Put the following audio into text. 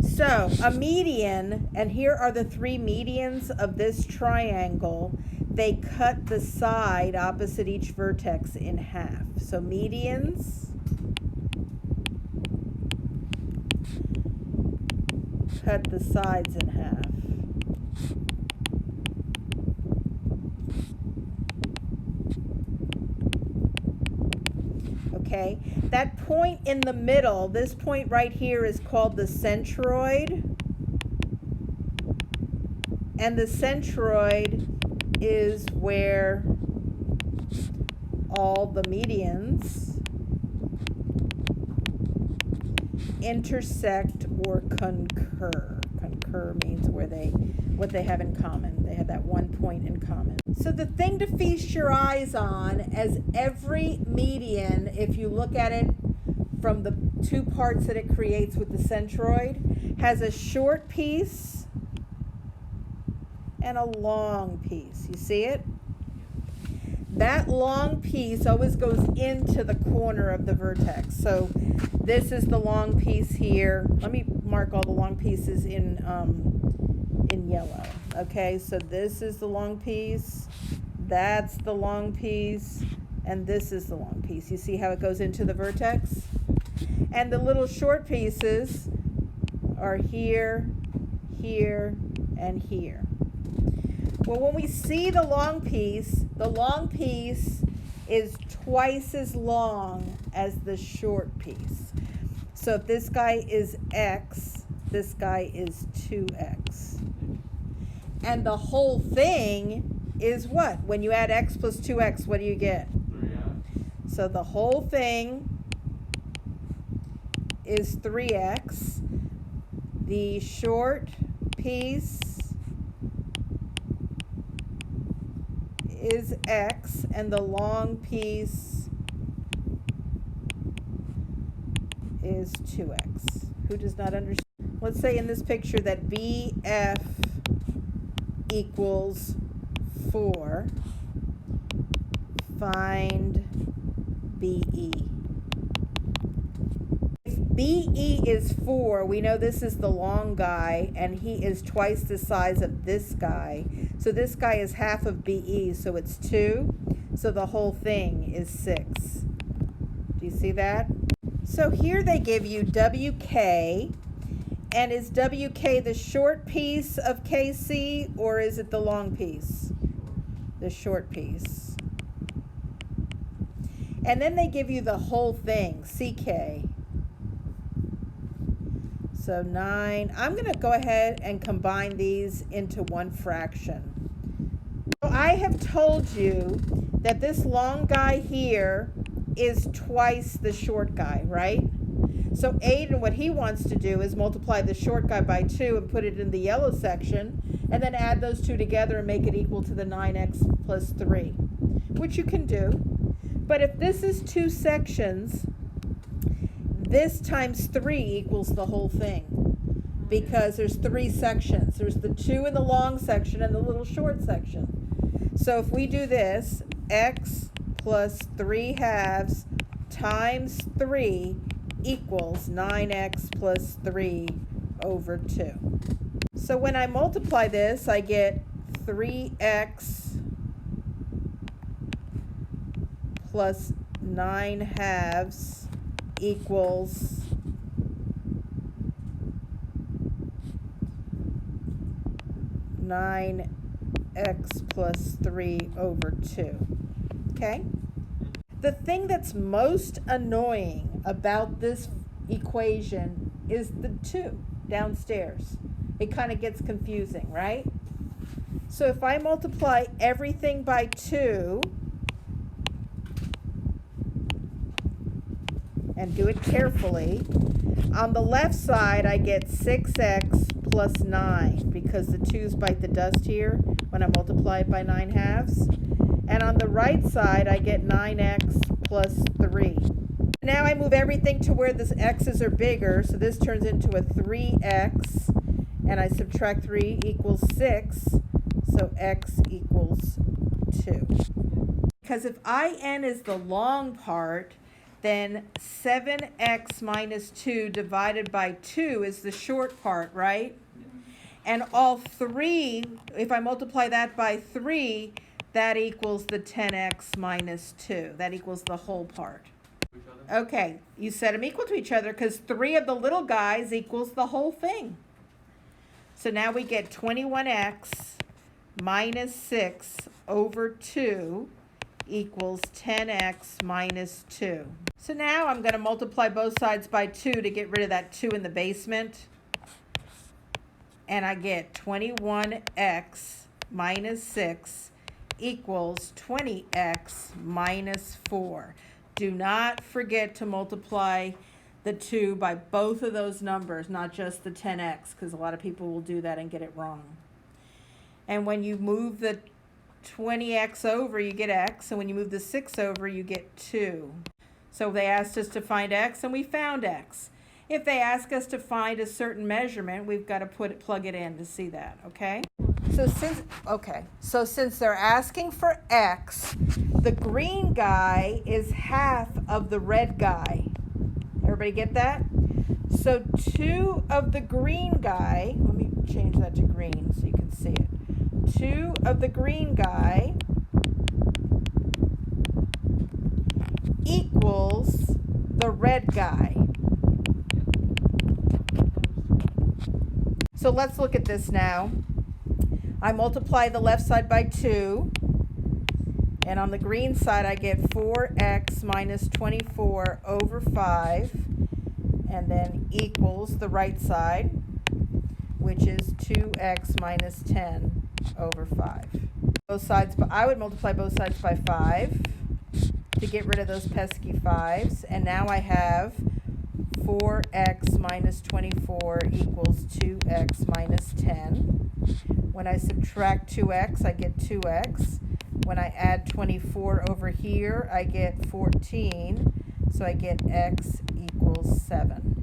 So a median, and here are the three medians of this triangle. They cut the side opposite each vertex in half. So medians cut the sides in half. Okay, that point in the middle, this point right here is called the centroid. And the centroid is where all the medians intersect or concur. Concur means where what they have in common. They have that one point in common. So the thing to feast your eyes on, as every median, if you look at it from the two parts that it creates with the centroid, has a short piece and a long piece. You see it? That long piece always goes into the corner of the vertex. So this is the long piece here. Let me mark all the long pieces in yellow. Okay, so this is the long piece, that's the long piece, and this is the long piece. You see how it goes into the vertex? And the little short pieces are here, here, and here. Well, when we see the long piece is twice as long as the short piece. So if this guy is x, this guy is 2x. And the whole thing is what? When you add x plus 2x, what do you get? 3x. So the whole thing is 3x. The short piece is x, and the long piece is 2x. Who does not understand? Let's say in this picture that BF equals 4. Find BE. If BE is 4, we know this is the long guy, and he is twice the size of this guy. So this guy is half of BE, so it's 2. So the whole thing is 6. Do you see that? So here they give you WK. And is WK the short piece of KC, or is it the long piece? The short piece. And then they give you the whole thing, CK. So 9. I'm going to go ahead and combine these into one fraction. So I have told you that this long guy here is twice the short guy, right? So Aiden, what he wants to do is multiply the short guy by 2 and put it in the yellow section, and then add those two together and make it equal to the 9x plus 3, which you can do. But if this is 2 sections, this times 3 equals the whole thing, because there's 3 sections. There's the 2 in the long section and the little short section. So if we do this, x plus 3 halves times 3 equals 9x plus 3 over 2. So when I multiply this, I get 3x plus 9 halves equals 9x plus 3 over 2. Okay? The thing that's most annoying about this equation is the 2 downstairs. It kind of gets confusing, right? So if I multiply everything by 2 and do it carefully, on the left side I get 6x plus 9 because the 2's bite the dust here when I multiply it by 9 halves. And on the right side, I get 9x plus 3. Now I move everything to where the x's are bigger, so this turns into a 3x, and I subtract 3 equals 6, so x equals 2. Because if IN is the long part, then 7x minus 2 divided by 2 is the short part, right? And all 3, if I multiply that by 3, that equals the 10x minus 2. That equals the whole part. Okay, you set them equal to each other because 3 of the little guys equals the whole thing. So now we get 21x minus 6 over 2 equals 10x minus 2. So now I'm going to multiply both sides by 2 to get rid of that 2 in the basement. And I get 21x minus 6 equals 20x minus 4. Do not forget to multiply the 2 by both of those numbers, not just the 10x, because a lot of people will do that and get it wrong. And when you move the 20x over, you get x, and when you move the 6 over, you get 2. So they asked us to find x, and we found x. If they ask us to find a certain measurement, we've got to plug it in to see that, okay? So since they're asking for x, the green guy is half of the red guy. Everybody get that? So 2 of the green guy, let me change that to green so you can see it. 2 of the green guy equals the red guy. So let's look at this now. I multiply the left side by 2, and on the green side I get 4x minus 24 over 5, and then equals the right side, which is 2x minus 10 over 5. Both sides, I would multiply both sides by 5 to get rid of those pesky 5s, and now I have 4x minus 24 equals 2x minus 10. When I subtract 2x, I get 2x. When I add 24 over here, I get 14. So I get x equals 7.